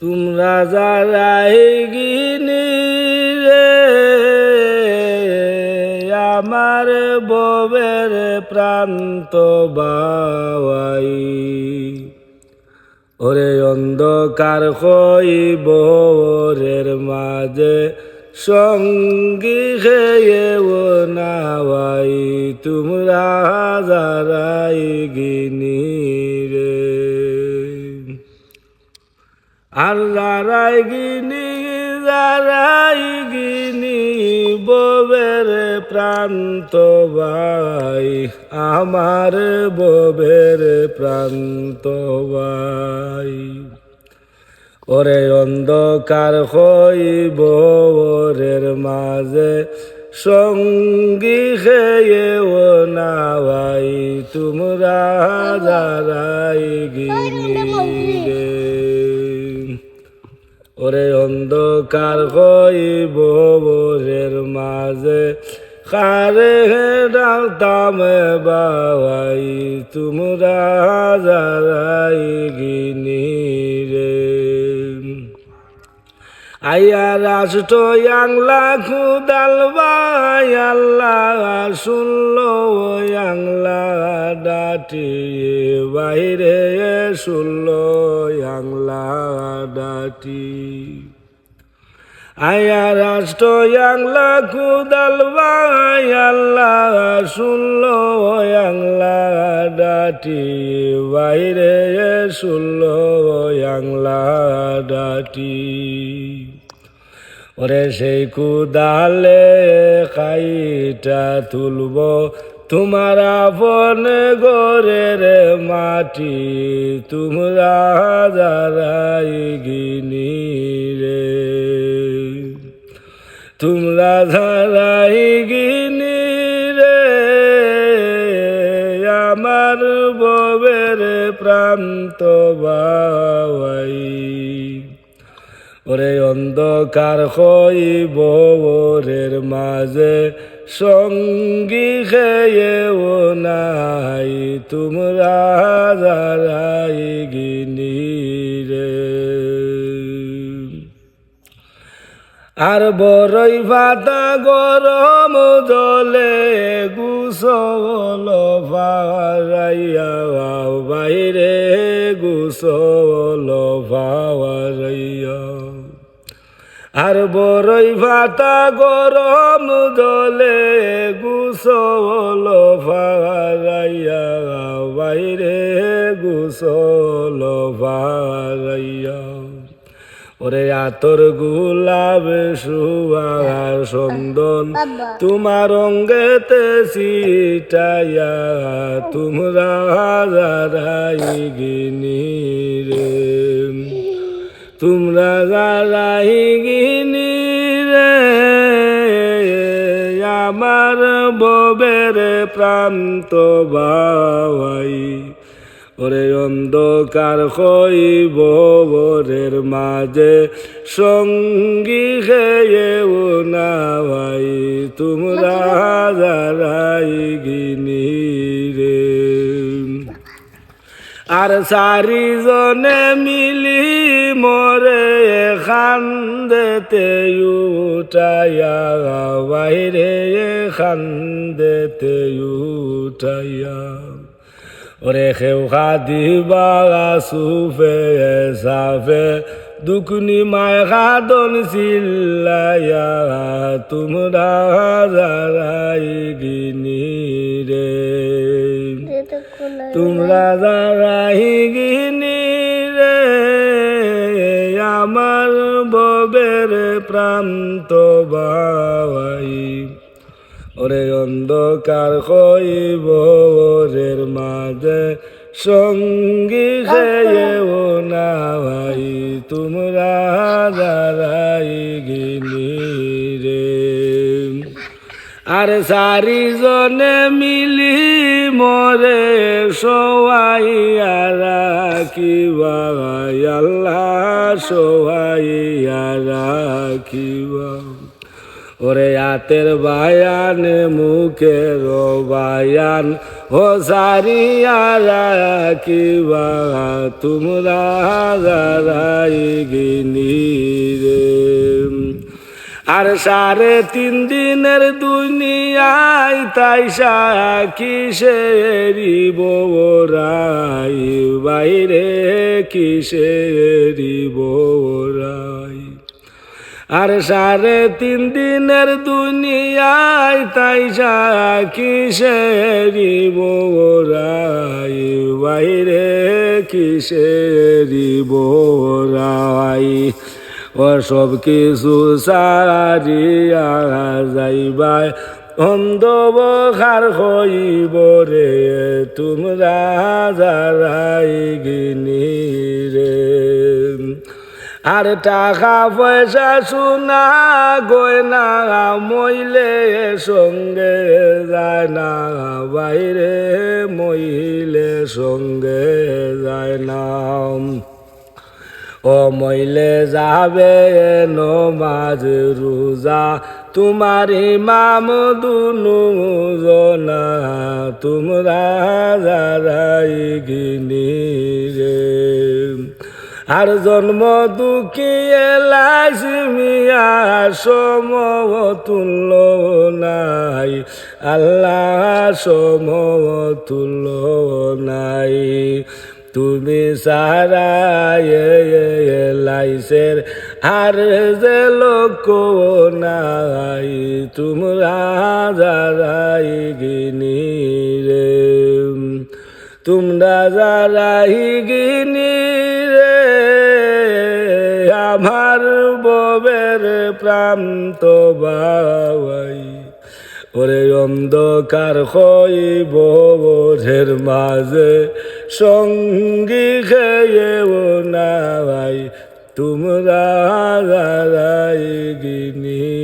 তোমরা যারাই গিনি রে আমার ববের প্রান্ত বাওয়াই ওরে অন্ধকার হইবরের মাঝে সঙ্গী খেয়ে ও নাওয়াই তোমরা যারাই গিনি রে আর যারাই গিনি ববের প্রান্ত ভাই আমার ববের প্রান্ত ভাই ওরে অন্ধকার হইবরের মাঝে সঙ্গী খেয়ে ও নাওয়াই তোমরা যারাই গিনি রে ওরে অন্ধকার হইবরের মাঝে কারে ডালতাম বাবাই তোমরা যারাই গিনি রে আইয়া রাষ্ট্র আংলা খুদাল ভাই আল্লাহ শুনলো আংলা ডাটি বাইরে শুনলো আংলা ডাটি আয়া রাষ্ট্র আংলা খুদাল ভাই আল্লাহ শুনলো আংলা ডাটি বাইরে শুনলো আংলা ডাটি ওরে সেই কুদালে খাইটা তুলব তোমার আপন ঘরের মাটি তোমরা যারাই গিনি রে তোমরা যারাই গিনি রে আমার ববের প্রান্ত বাওয়াই ওরে অন্ধকার হইবরের মাঝে সঙ্গী খেয়ে ও নাই তোমরা যারাই গিনি রে আর বড়ই পাতা গরম জলে গুসল ভারাইয়া বাইরে গুসল ভারাইয়া আর বড়ই পাতা গরম জলে গুসল ভারাইয়া বাইরে গুসল ভারাইয়া ওরে আতর গোলাপ সুয়ার চন্দন তোমার অঙ্গেতে সিটাইয়া তোমরা যারাই গিনি রে তোমরা যারাই গিনি রে আমার ববের প্রান্ত বাওয়াই ওরে অন্ধকার হইবরের মাঝে সঙ্গী খেয়ে ও নাওয়াই তোমরা যারাই গিনি রে আর চারিজনে মিলি মরে খান্দেতে উঠাইয়া বাইরে খান্দেতে উঠাইয়া ওরে খেউখা দিবা সুফে সাফে দুকুনি মায় খাদন চিল্লাইয়া তোমরা যারাই গিনি রে তোমরা যারাই গিনি রে আমার ববের প্রান্ত বাওয়াই ওরে অন্ধকার হইবরের মাঝে সঙ্গী খেয়ে ও নাওয়াই তোমরা যারাই গিনি রে আর চারিজনে মিলি মরে সওয়াইয়া রাখিবা আল্লাহ সওয়াইয়া রাখিবা ওরে আতের বায়ান মুখের বায়ান ও সারিয়া রাখিবা তোমরা যারাই গিনি রে আর 3.5 দিনের দুনিয়ায় তাই কিসেরি বোরাই বাইরে কিসেরি বোরাই আর 3.5 দিনের দুনিয়ায় তাই কিসেরি বোরাই বাইরে কিসেরি বোরাই ও সব কিছু সারিয়া যাইবাই অন্ধকার হইব রে তোমরা যারাই গিনি রে আর টাকা পয়সা সোনা গয়না মইলে সঙ্গে যায় না বাইরে মইলে সঙ্গে যায় না ও মইলে যাবে নমাজ রোজা তোমার ইমাম দুনু জনা তোমরা যারাই গিনি রে আর জন্ম দুঃখী লাজমিয়া সমতুল্য নাই আল্লাহ সমতুল্য নাই তুমি সারায় লাইসের আর যে লোক নাই তোমরা যারাই গিনি রে তোমরা যারাই গিনি রে আমার ববের প্রান্ত বাবাই ওরে অন্ধকার হইব বোঝের মাঝে সঙ্গী খেয়েও না ভাই তোমরা যারাই গিনি